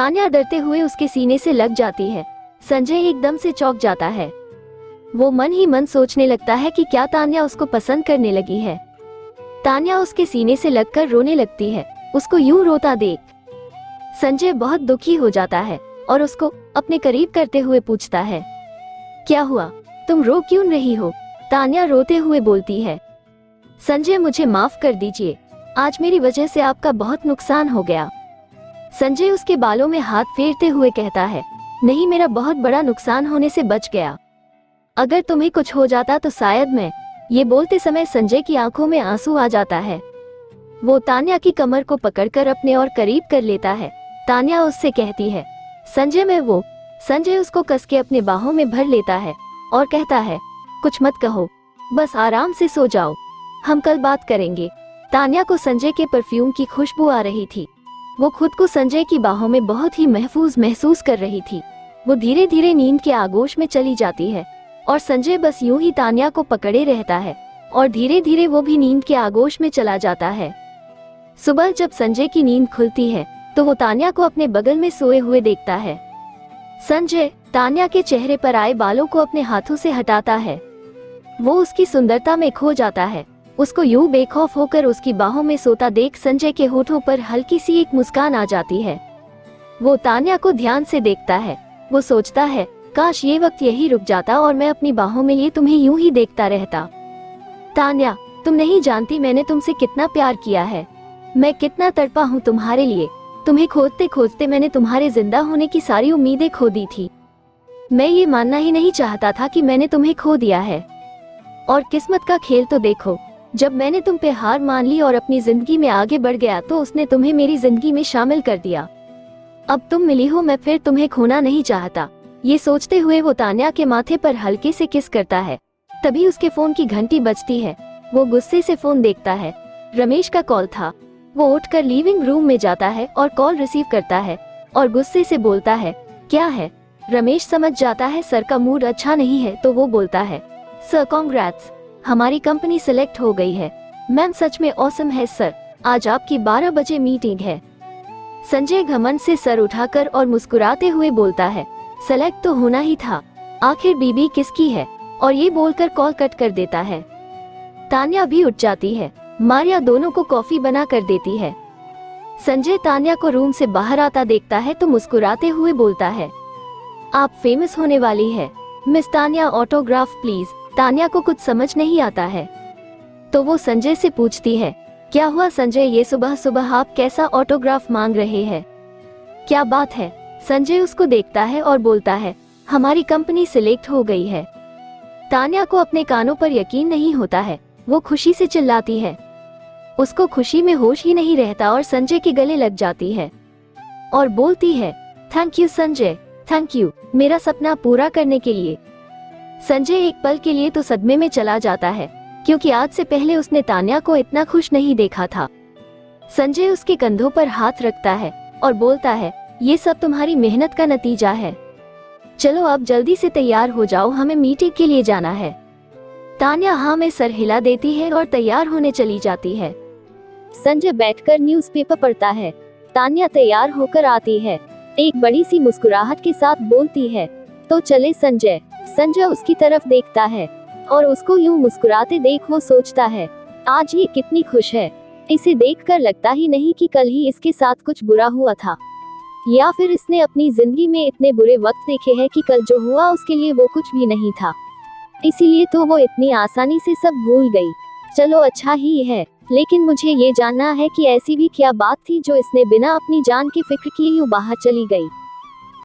तान्या डरते हुए उसके सीने से लग जाती है। संजय एकदम से चौंक जाता है। वो मन ही मन सोचने लगता है कि क्या तान्या उसको पसंद करने लगी है। तान्या उसके सीने से लगकर रोने लगती है। उसको यूं रोता देख संजय बहुत दुखी हो जाता है और उसको अपने करीब करते हुए पूछता है, क्या हुआ, तुम रो क्यों रही हो? तान्या रोते हुए बोलती है, संजय मुझे माफ कर दीजिए, आज मेरी वजह से आपका बहुत नुकसान हो गया। संजय उसके बालों में हाथ फेरते हुए कहता है, नहीं, मेरा बहुत बड़ा नुकसान होने से बच गया। अगर तुम्हें कुछ हो जाता तो शायद मैं। ये बोलते समय संजय की आंखों में आंसू आ जाता है। वो तान्या की कमर को पकड़कर अपने और करीब कर लेता है। तान्या उससे कहती है, संजय मैं वो। संजय उसको कस के अपने बाहों में भर लेता है और कहता है, कुछ मत कहो, बस आराम से सो जाओ, हम कल बात करेंगे। तान्या को संजय के परफ्यूम की खुशबू आ रही थी। वो खुद को संजय की बाहों में बहुत ही महफूज महसूस कर रही थी। वो धीरे धीरे नींद के आगोश में चली जाती है और संजय बस यूं ही तान्या को पकड़े रहता है और धीरे धीरे वो भी नींद के आगोश में चला जाता है। सुबह जब संजय की नींद खुलती है तो वो तान्या को अपने बगल में सोए हुए देखता है। संजय तान्या के चेहरे पर आए बालों को अपने हाथों से हटाता है। वो उसकी सुंदरता में खो जाता है। उसको यूं बेखौफ होकर उसकी बाहों में सोता देख संजय के होठों पर हल्की सी एक मुस्कान आ जाती है। वो तान्या को ध्यान से देखता है। वो सोचता है, काश ये वक्त यही रुक जाता और मैं अपनी बाहों में लिए तुम्हें यूं ही देखता रहता। तान्या, तुम नहीं जानती मैंने तुमसे कितना प्यार किया है। मैं कितना तड़पा हूँ तुम्हारे लिए। तुम्हें खोजते खोजते मैंने तुम्हारे जिंदा होने की सारी उम्मीदें खो दी थी। मैं ये मानना ही नहीं चाहता था कि मैंने तुम्हें खो दिया है। और किस्मत का खेल तो देखो, जब मैंने तुम पे हार मान ली और अपनी जिंदगी में आगे बढ़ गया तो उसने तुम्हें मेरी जिंदगी में शामिल कर दिया। अब तुम मिली हो, मैं फिर तुम्हें खोना नहीं चाहता। ये सोचते हुए वो तान्या के माथे पर हल्के से किस करता है। तभी उसके फोन की घंटी बजती है। वो गुस्से से फोन देखता है। रमेश का कॉल था। वो उठकर लिविंग रूम में जाता है और कॉल रिसीव करता है और गुस्से से बोलता है, क्या है? रमेश समझ जाता है सर का मूड अच्छा नहीं है तो वो बोलता है, सर कांग्रेट्स, हमारी कंपनी सिलेक्ट हो गई है। मैम सच में ऑसम है सर, आज आपकी 12 बजे मीटिंग है। संजय घमंड से सर उठाकर और मुस्कुराते हुए बोलता है, सेलेक्ट तो होना ही था, आखिर बीबी किसकी है? और ये बोलकर कॉल कट कर देता है। तान्या भी उठ जाती है। मारिया दोनों को कॉफी बना कर देती है। संजय तान्या को रूम से बाहर आता देखता है तो मुस्कुराते हुए बोलता है, आप फेमस होने वाली है miss Tanya, autograph please. Tanya को कुछ समझ नहीं आता है तो वो संजय से पूछती है, क्या हुआ संजय, ये सुबह सुबह आप कैसा ऑटोग्राफ मांग रहे हैं? क्या बात है? संजय उसको देखता है और बोलता है, हमारी कंपनी सिलेक्ट हो गई है। तान्या को अपने कानों पर यकीन नहीं होता है। वो खुशी से चिल्लाती है। उसको खुशी में होश ही नहीं रहता और संजय के गले लग जाती है और बोलती है, thank you Sanjay, thank you मेरा सपना पूरा करने के लिए। संजय एक पल के लिए तो सदमे में चला जाता है क्योंकि आज से पहले उसने तान्या को इतना खुश नहीं देखा था। संजय उसके कंधों पर हाथ रखता है और बोलता है, ये सब तुम्हारी मेहनत का नतीजा है। चलो अब जल्दी से तैयार हो जाओ, हमें मीटिंग के लिए जाना है। तान्या हाँ में सर हिला देती है और तैयार होने चली जाती है। संजय बैठकर न्यूज़पेपर पढ़ता है। तान्या तैयार होकर आती है। एक बड़ी सी मुस्कुराहट के साथ बोलती है, तो चले संजय। संजय उसकी तरफ देखता है और उसको यूं मुस्कुराते देख वो सोचता है, आज ये कितनी खुश है। इसे देखकर लगता ही नहीं कि कल ही इसके साथ कुछ बुरा हुआ था या फिर इसने अपनी जिंदगी में इतने बुरे वक्त देखे हैं कि कल जो हुआ उसके लिए वो कुछ भी नहीं था। इसीलिए तो वो इतनी आसानी से सब भूल गई। चलो अच्छा ही है, लेकिन मुझे ये जानना है कि ऐसी भी क्या बात थी जो इसने बिना अपनी जान की फिक्र किए यूं बाहर चली गई।